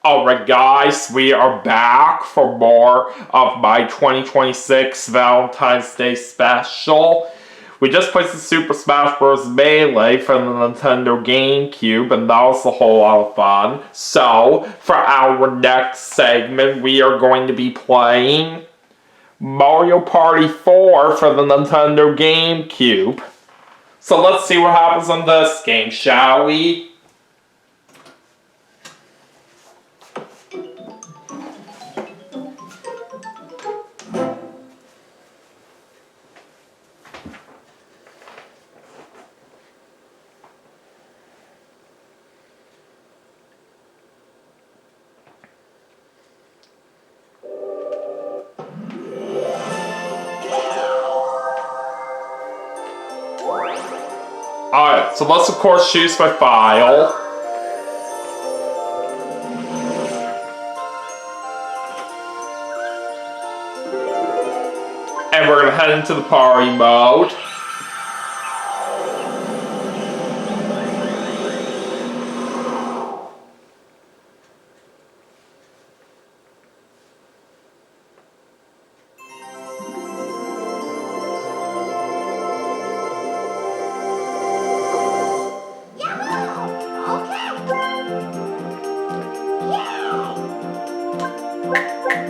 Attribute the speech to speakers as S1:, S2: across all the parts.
S1: Alright guys, we are back for more of my 2026 Valentine's Day special. We just played the Super Smash Bros. Melee for the Nintendo GameCube, and that was a whole lot of fun. So, for our next segment, we are going to be playing Mario Party 4 for the Nintendo GameCube. So let's see what happens on this game, shall we? Alright, so let's of course choose my file. And we're gonna head into the party mode.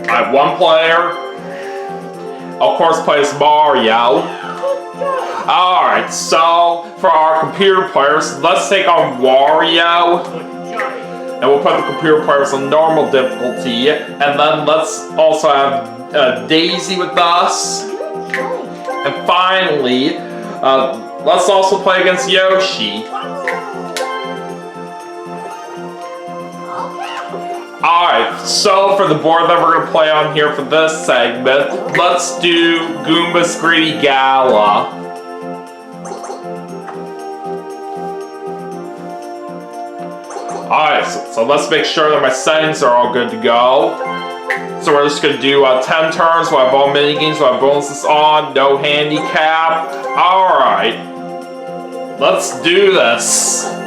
S1: I have one player. Of course, plays Mario. Alright, so for our computer players, let's take on Wario. And we'll put the computer players on normal difficulty. And then let's also have Daisy with us. And finally, let's also play against Yoshi. Alright, so for the board that we're going to play on here for this segment, let's do Goomba's Greedy Gala. Alright, so let's make sure that my settings are all good to go. So we're just going to do 10 turns, we'll have all minigames, we'll have bonuses on, no handicap. Alright, let's do this.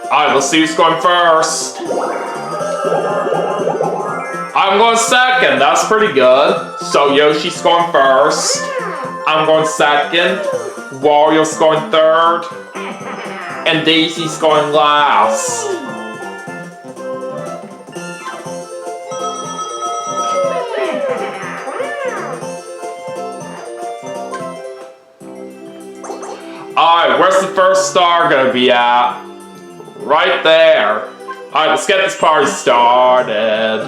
S1: Alright, let's see who's going first. I'm going second, that's pretty good. So Yoshi's going first. I'm going second. Wario's going third. And Daisy's going last. Alright, where's the first star gonna be at? Right there. Alright, let's get this party started.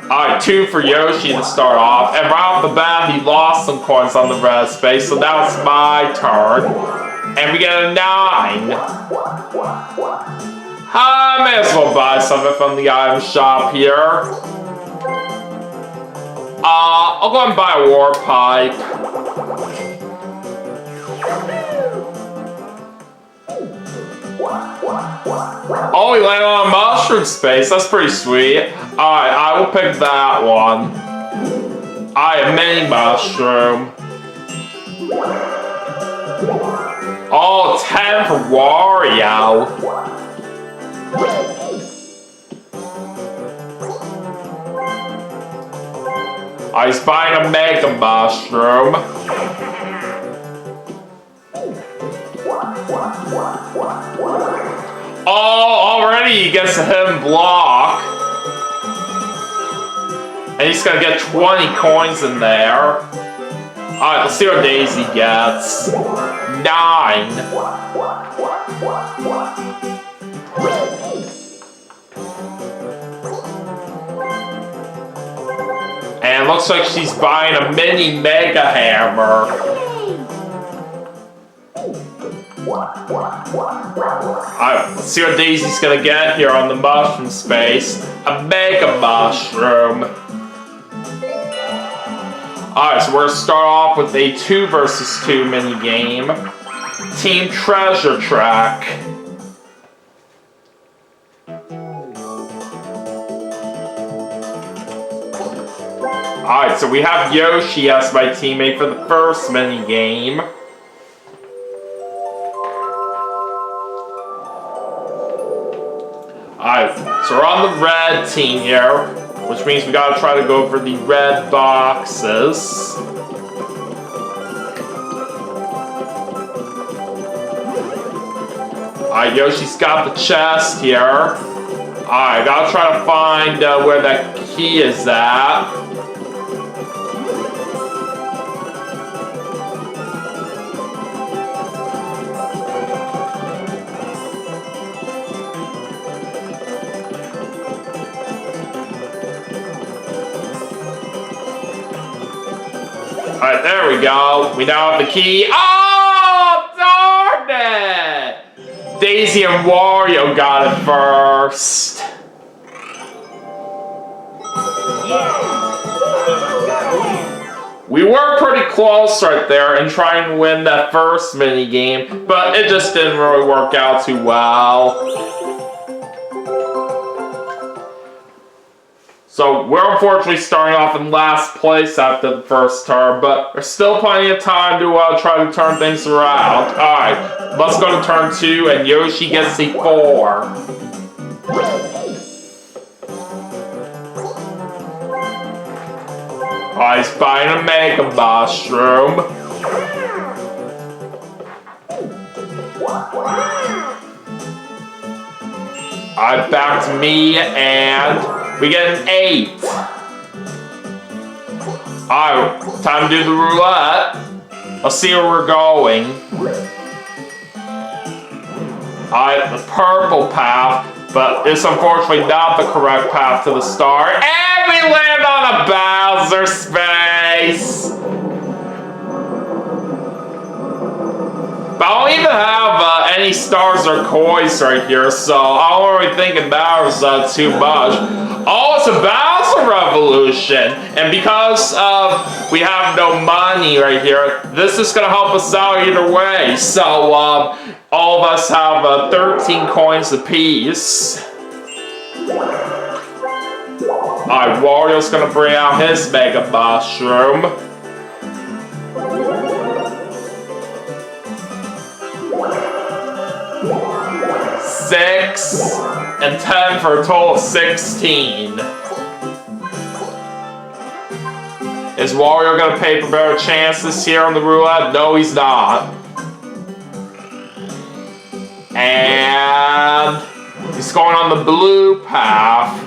S1: Alright, 2 for Yoshi to start off. And right off the bat, he lost some coins on the red space, so now it's my turn. And we get a 9. I may as well buy something from the item shop here. I'll go and buy a war pipe. Oh, he landed on a mushroom space. That's pretty sweet. Alright, I will pick that one. A mini mushroom. Oh, 10 for Wario. He's buying a mega mushroom. Oh, already he gets a hidden block. And he's gonna get 20 coins in there. Alright, let's see what Daisy gets. 9. And it looks like she's buying a mini mega hammer. Alright, let's see what Daisy's gonna get here on the mushroom space. A Mega Mushroom. Alright, so we're gonna start off with a 2 versus 2 mini game. Team Treasure Track. Alright, so we have Yoshi as my teammate for the first mini game. Alright, so we're on the red team here, which means we gotta try to go for the red boxes. Alright, Yoshi's got the chest here. Alright, gotta try to find where that key is at. Alright, there we go. We now have the key. Oh, darn it! Daisy and Wario got it first. We were pretty close right there in trying to win that first mini game, but it just didn't really work out too well. So we're unfortunately starting off in last place after the first turn, but there's still plenty of time to try to turn things around. Alright, let's go to turn 2 and Yoshi gets the 4. Alright, he's buying a Mega Mushroom. Alright, back to me and we get an 8. Alright, time to do the roulette. Let's see where we're going. Alright, the purple path, but it's unfortunately not the correct path to the star. And we land on a Bowser space! But I don't even have any stars or coins right here, so I don't really think it matters too much. Oh, it's a Bowser Revolution! And because we have no money right here, this is going to help us out either way. So, all of us have 13 coins apiece. Alright, Wario's going to bring out his Mega Mushroom. Six and 10 for a total of 16. Is Wario gonna pay for better chances here on the roulette? No, he's not. And he's going on the blue path.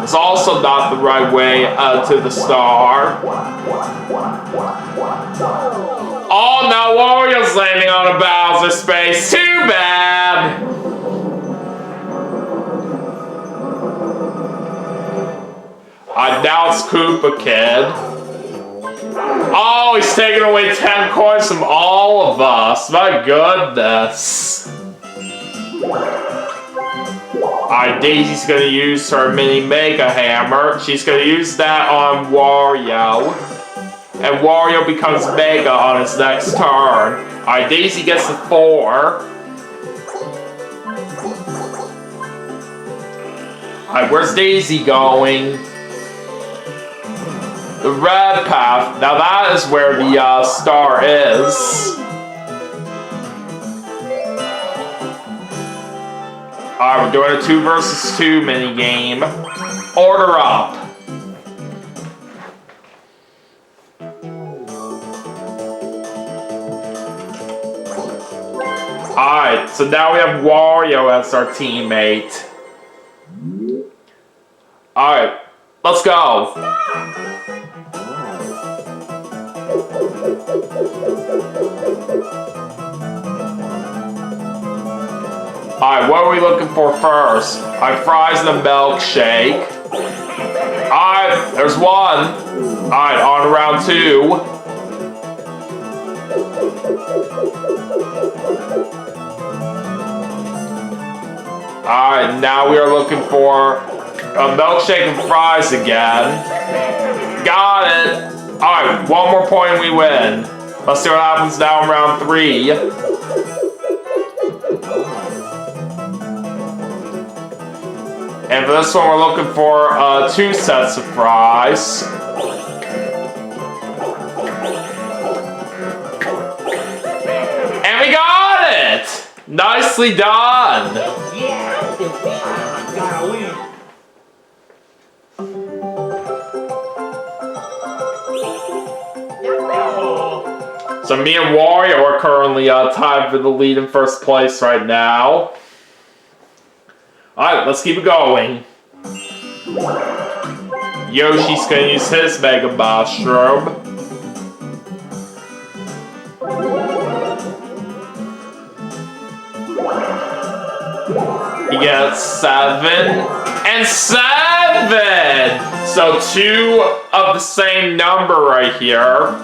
S1: It's also not the right way to the star. Oh no, Wario's landing on a Bowser space. Too bad. Now it's Koopa Kid. Oh, he's taking away 10 coins from all of us. My goodness. Alright, Daisy's gonna use her mini Mega Hammer. She's gonna use that on Wario. And Wario becomes Mega on his next turn. Alright, Daisy gets the 4. Alright, where's Daisy going? The red path. Now that is where the star is. Alright, we're doing a 2 versus 2 mini game. Order up. Alright, so now we have Wario as our teammate. Alright, let's go. Alright, what are we looking for first? Alright, fries and a milkshake. Alright, there's one. Alright, on to round 2. Alright, now we are looking for a milkshake and fries again. Got it! Alright, one more point and we win. Let's see what happens now in round 3. And for this one, we're looking for 2 sets of fries. And we got it! Nicely done! So me and Wario are currently tied for the lead in first place right now. Alright, let's keep it going. Yoshi's gonna use his Mega Mushroom. He gets 7 and 7! So 2 of the same number right here.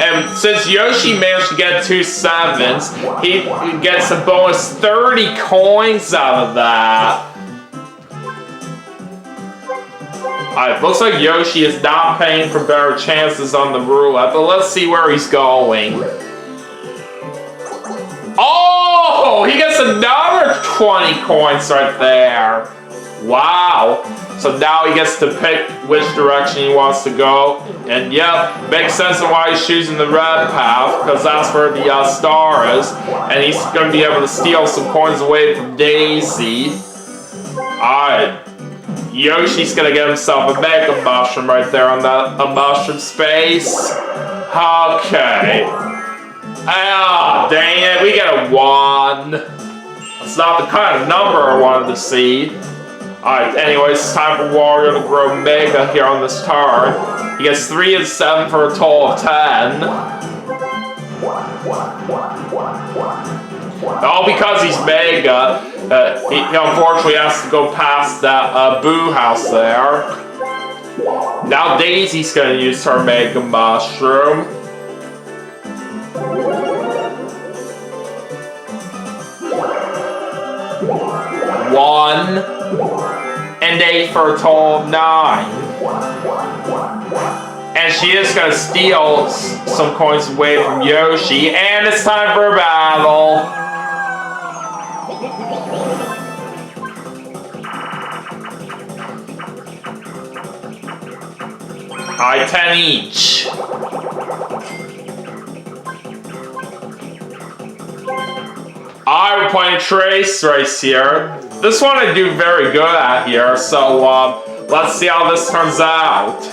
S1: And since Yoshi managed to get 2 7s, he gets a bonus 30 coins out of that. Alright, looks like Yoshi is not paying for better chances on the roulette, but let's see where he's going. Oh! He gets another 20 coins right there. Wow. So now he gets to pick which direction he wants to go. And yep, makes sense of why he's choosing the red path, because that's where the star is. And he's going to be able to steal some coins away from Daisy. Alright. Yoshi's going to get himself a Mega Mushroom right there on that mushroom space. Okay. Ah, dang it, we get a 1. That's not the kind of number I wanted to see. Alright, anyways, it's time for Wario to grow Mega here on this turn. He gets 3 and 7 for a total of 10. All because he's Mega, he unfortunately has to go past that Boo house there. Now Daisy's going to use her Mega Mushroom. One and 8 for a total of 9. And she is going to steal some coins away from Yoshi, and it's time for a battle. Alright, 10 each. We're playing Trace Race here. This one I do very good at here, so let's see how this turns out.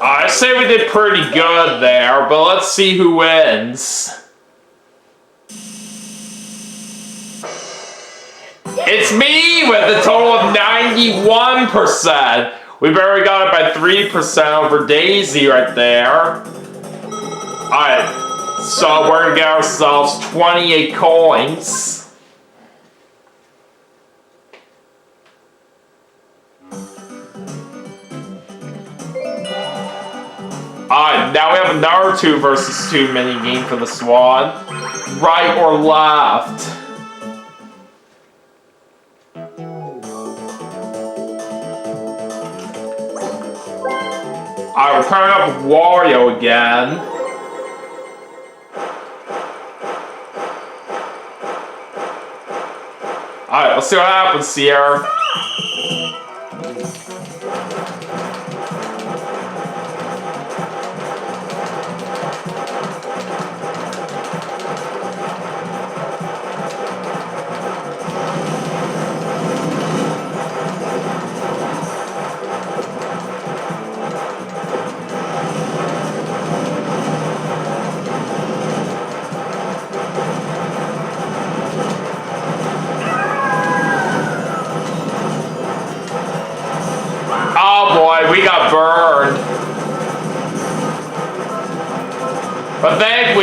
S1: I say we did pretty good there, but let's see who wins. It's me with a total of 91%. We barely got it by 3% over Daisy right there. Alright, so we're gonna get ourselves 28 coins. Alright, now we have another 2 versus 2 minigame for this one. Right or left? Alright, we're pairing up with Wario again. Alright, let's see what happens here.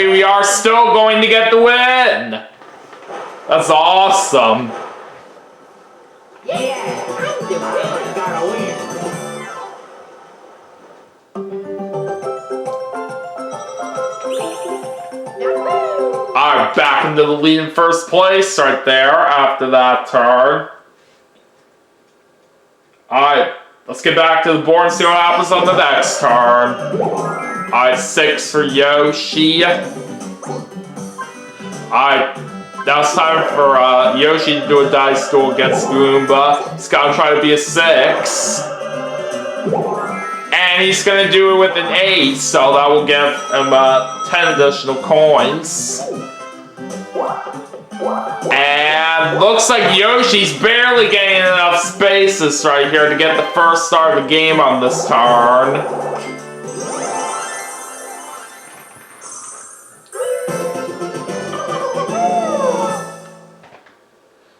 S1: we are still going to get the win. That's awesome.
S2: Yeah, I'm the really gotta win.
S1: Alright, back into the lead in first place right there after that turn. Alright, let's get back to the board and see what happens on the next turn. Alright, 6 for Yoshi. Alright, now it's time for Yoshi to do a dice duel against Goomba. He's gotta try to be a 6. And he's gonna do it with an 8, so that will give him 10 additional coins. And looks like Yoshi's barely getting enough spaces right here to get the first star of the game on this turn.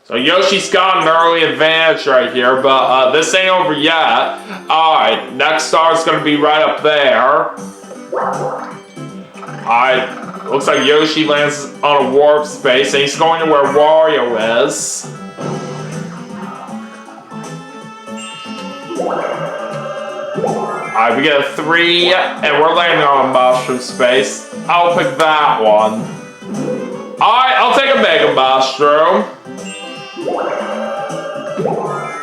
S1: So Yoshi's got an early advantage right here, but this ain't over yet. Alright, next star is going to be right up there. Alright, looks like Yoshi lands on a warp space, and he's going to where Wario is. Alright, we get a 3, and we're landing on a mushroom space. I'll pick that one. Alright, I'll take a Mega Mushroom.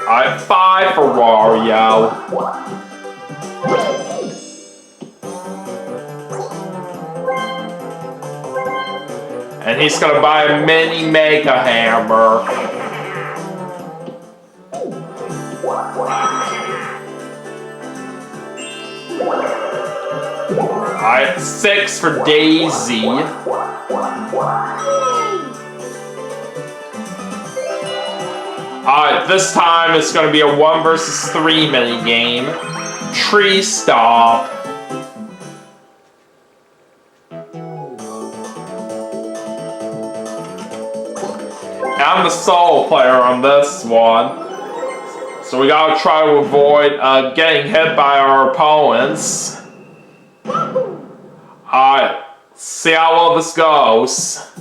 S1: Alright, 5 for Wario. And he's gonna buy a mini Mega Hammer. Alright, 6 for Daisy. Alright, this time it's going to be a 1 versus 3 minigame. Tree Stop. I'm the solo player on this one. So we gotta try to avoid getting hit by our opponents. Alright, see how well this goes.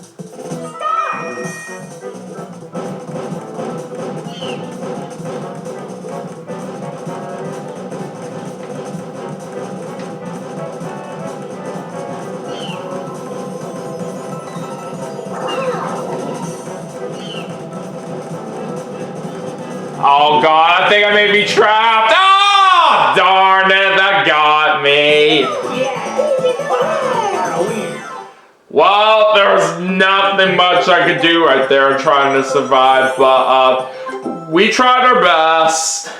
S1: Oh god, I think I may be trapped. Oh, darn it, that got me. Well, there was nothing much I could do right there trying to survive, but we tried our best.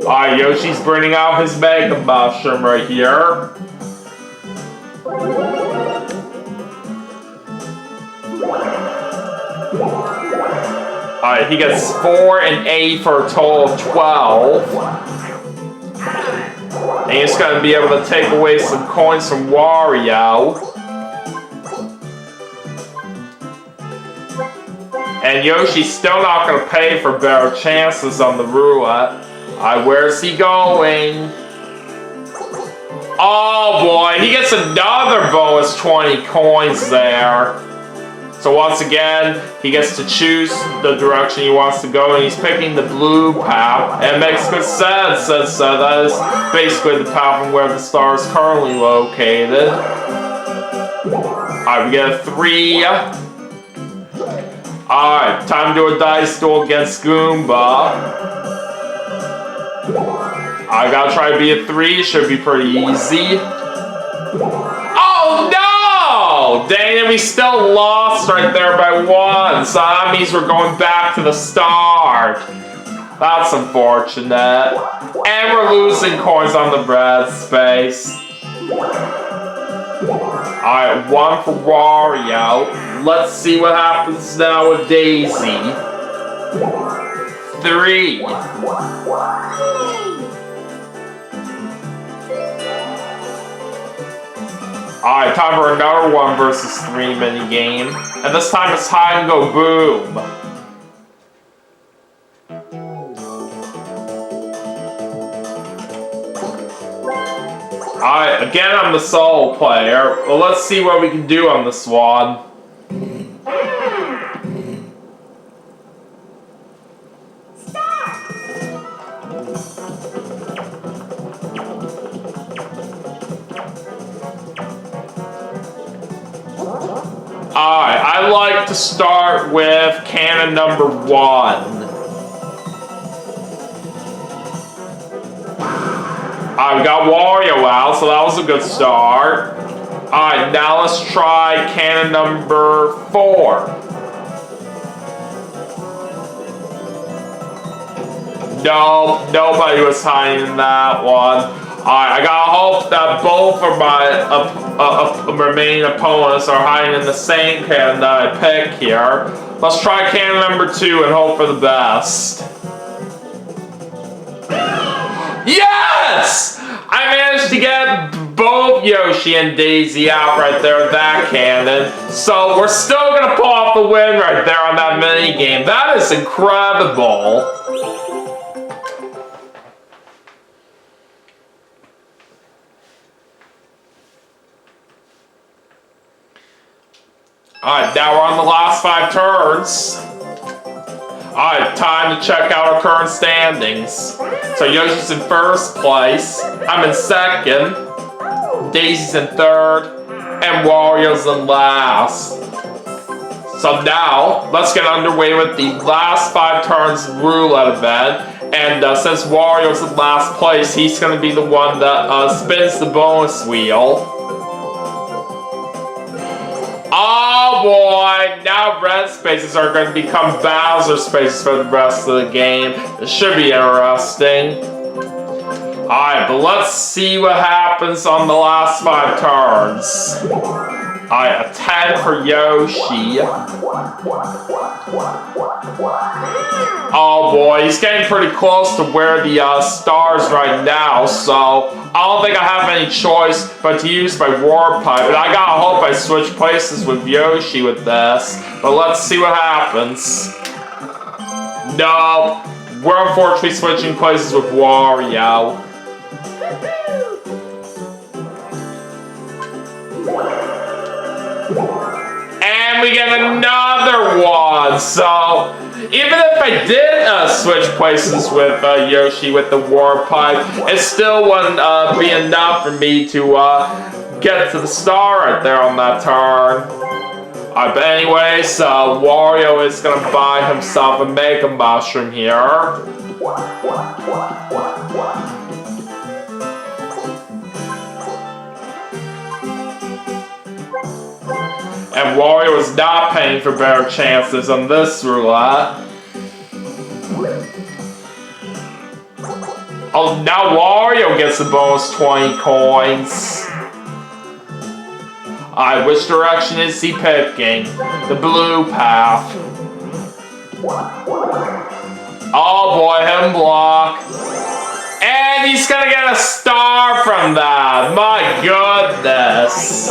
S1: Alright, Yoshi's burning out his Mega Mushroom right here. Alright, he gets 4 and 8 for a total of 12. And he's going to be able to take away some coins from Wario. And Yoshi's still not going to pay for better chances on the roulette. Alright, where's he going? Oh boy, he gets another bonus 20 coins there. So once again, he gets to choose the direction he wants to go, and he's picking the blue path. And it makes good sense, since that is basically the path from where the star is currently located. Alright, we get a 3. Alright, time to do a dice duel against Goomba. I gotta try to be a 3, should be pretty easy. Oh no! Dang it, we still lost right there by 1, so that means we're going back to the start. That's unfortunate. And we're losing coins on the red space. Alright, 1 for Wario. Let's see what happens now with Daisy. 3. Alright, time for another 1 versus 3 minigame. And this time it's hide and go boom. Alright, again I'm the solo player. Well, let's see what we can do on this one. Alright, I like to start with cannon number 1. Alright, we got Wario out, so that was a good start. Alright, now let's try cannon number 4. Nope, nobody was hiding in that one. Alright, I gotta hope that both of my remaining opponents are hiding in the same cannon that I pick here. Let's try cannon number 2 and hope for the best. Yes! I managed to get both Yoshi and Daisy out right there with that cannon. So we're still gonna pull off the win right there on that mini game. That is incredible. Alright, now we're on the last 5 turns. Alright, time to check out our current standings. So Yoshi's in first place, I'm in second, Daisy's in third, and Wario's in last. So now, let's get underway with the last 5 turns roulette event. And since Wario's in last place, he's going to be the one that spins the bonus wheel. Oh boy, now red spaces are going to become Bowser spaces for the rest of the game. This should be interesting. Alright, but let's see what happens on the last 5 turns. Alright, a 10 for Yoshi. Oh boy, he's getting pretty close to where the stars right now, so I don't think I have any choice but to use my warp pipe. And I gotta hope I switch places with Yoshi with this. But let's see what happens. Nope, we're unfortunately switching places with Wario. And we get another one, so even if I did switch places with Yoshi with the warp pipe, it still wouldn't be enough for me to get to the star right there on that turn. But anyways, Wario is going to buy himself a Mega Mushroom here. And Wario is not paying for better chances on this roulette. Oh, now Wario gets the bonus 20 coins. Alright, which direction is he picking? The blue path. Oh boy, him block. And he's gonna get a star from that. My goodness.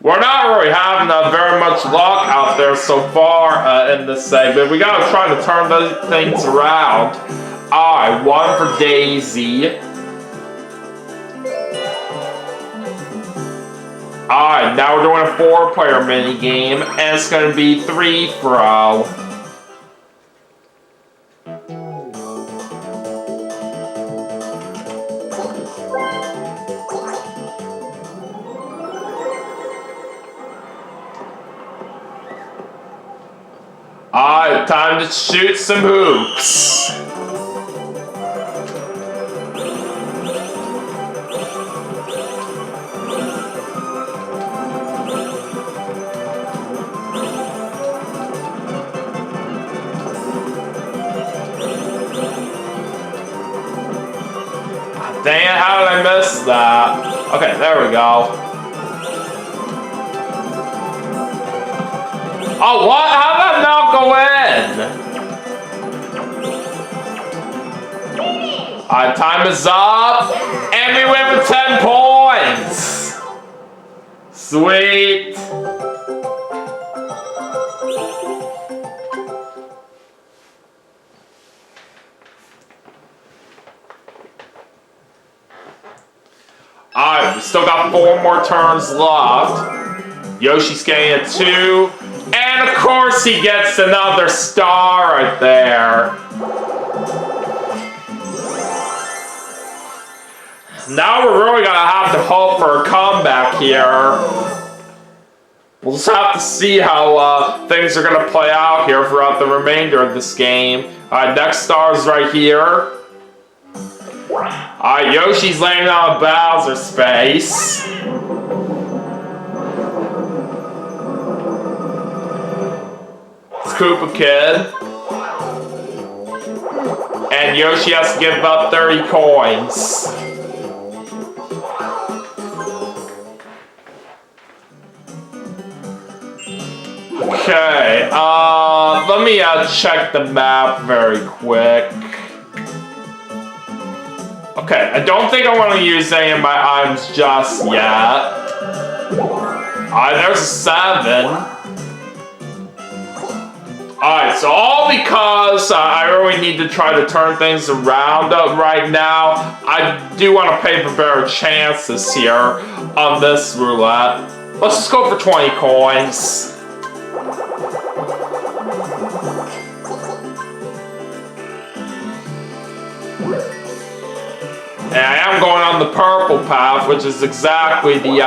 S1: We're not really having very much luck out there so far in this segment. We gotta try to turn those things around. Alright, 1 for Daisy. Alright, now we're doing a 4-player mini game, and it's gonna be 3 throw. Alright, time to shoot some hoops. Dang it, how did I miss that? Okay, there we go. Oh, what? How did that not go in? Alright, time is up. And we win with 10 points. Sweet. Alright, we still got 4 more turns left. Yoshi's getting a 2. And of course he gets another star right there. Now we're really gonna have to hope for a comeback here. We'll just have to see how things are gonna play out here throughout the remainder of this game. Alright, next star is right here. Alright, Yoshi's landing on a Bowser space. It's Koopa Kid. And Yoshi has to give up 30 coins. Okay, let me check the map very quick. Okay, I don't think I want to use any of my items just yet. Alright, there's a 7. Alright, so all because I really need to try to turn things around right now, I do want to pay for better chances here on this roulette. Let's just go for 20 coins. And I am going on the purple path, which is exactly the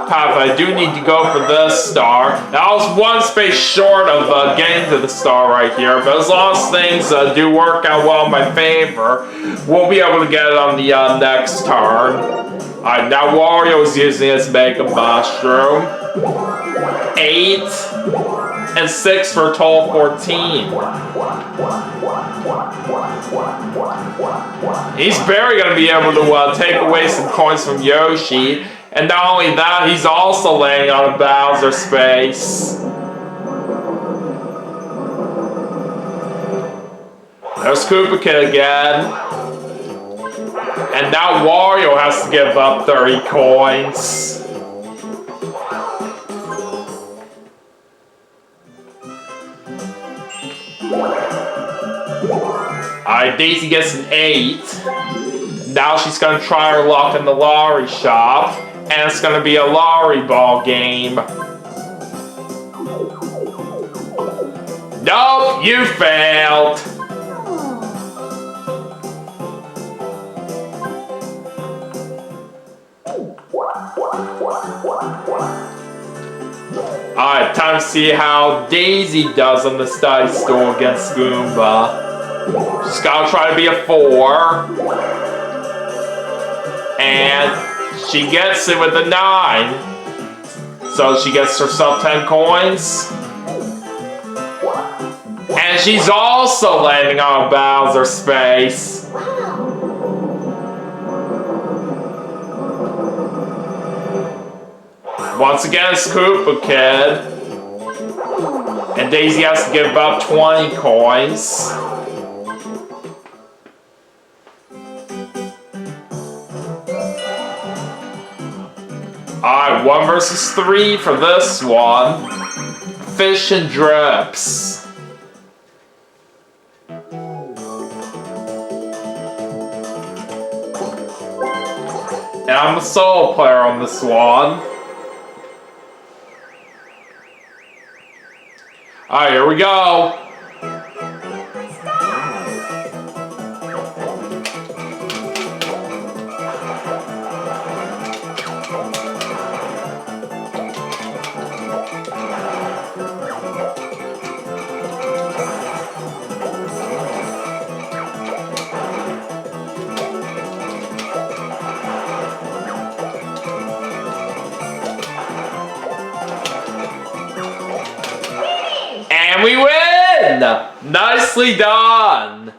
S1: path I do need to go for this star. Now, I was 1 space short of getting to the star right here, but as long as things do work out well in my favor, we'll be able to get it on the next turn. Alright, now Wario is using his Mega Mushroom. 8 and 6 for a total of 14. He's barely going to be able to take away some coins from Yoshi. And not only that, he's also landing on a Bowser space. There's Koopa Kid again. And now Wario has to give up 30 coins. Alright, Daisy gets an 8. Now she's gonna try her luck in the lottery shop. And it's gonna be a lottery ball game. Nope, you failed. Alright, time to see how Daisy does on the dice stool against Goomba. She's gotta try to be a 4. And she gets it with a 9. So she gets herself 10 coins. And she's also landing on a Bowser space. Once again, it's Koopa Kid. And Daisy has to give up 20 coins. Alright, 1 versus 3 for this one. Fish and drips. And I'm the solo player on this one. Alright, here we go. And we win! Nicely done!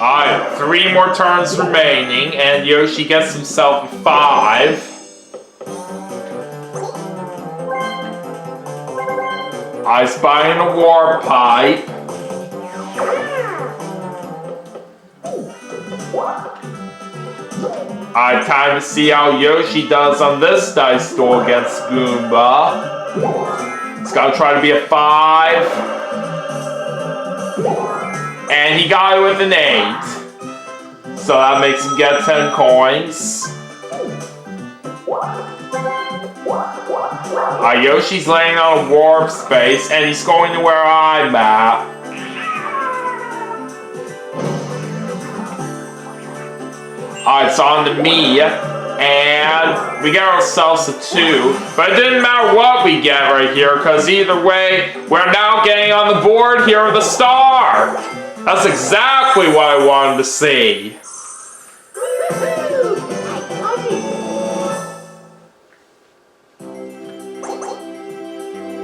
S1: Alright, 3 more turns remaining, and Yoshi gets himself a 5. I spy in a war pipe. Alright, time to see how Yoshi does on this dice go against Goomba. He's gotta try to be a 5. And he got it with an 8. So that makes him get 10 coins. Yoshi's laying on a warp space, and he's going to where I'm at. Alright, it's on to me, and we get ourselves a 2. But it didn't matter what we get right here, because either way, we're now getting on the board here with a star. That's exactly what I wanted to see.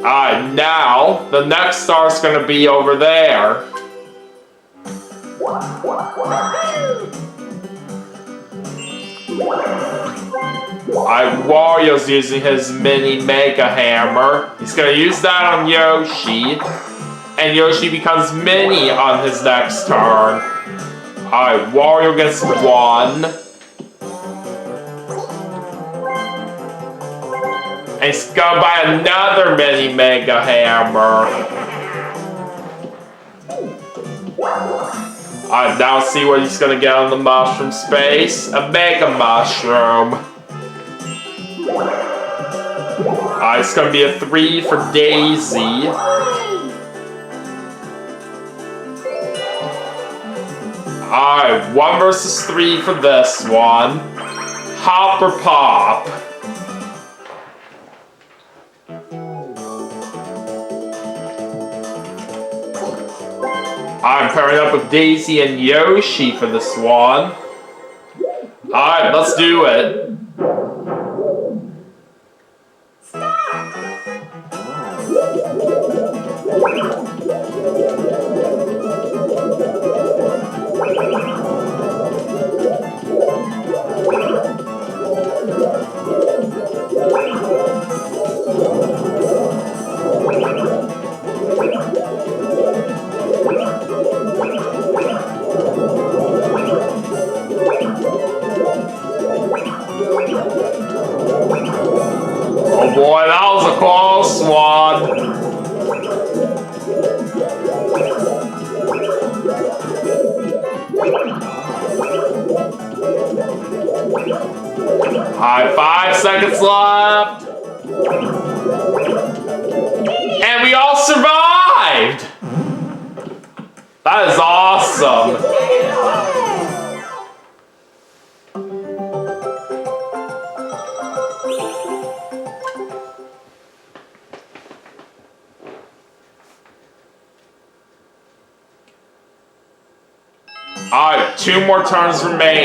S1: Alright, now, the next star's gonna be over there. Wario's using his mini Mega Hammer. He's gonna use that on Yoshi. And Yoshi becomes mini on his next turn. Alright, Wario gets 1. And he's gonna buy another mini Mega Hammer. Alright, now see what he's gonna get on the mushroom space. A Mega Mushroom. Alright, it's gonna be a 3 for Daisy. Alright, 1 versus 3 for this one. Hop or pop? I'm pairing up with Daisy and Yoshi for this one. Alright, let's do it. Oh boy, that was a close one. Alright, 5 seconds left. And we all survived! That is awesome. Alright, 2 more turns remain.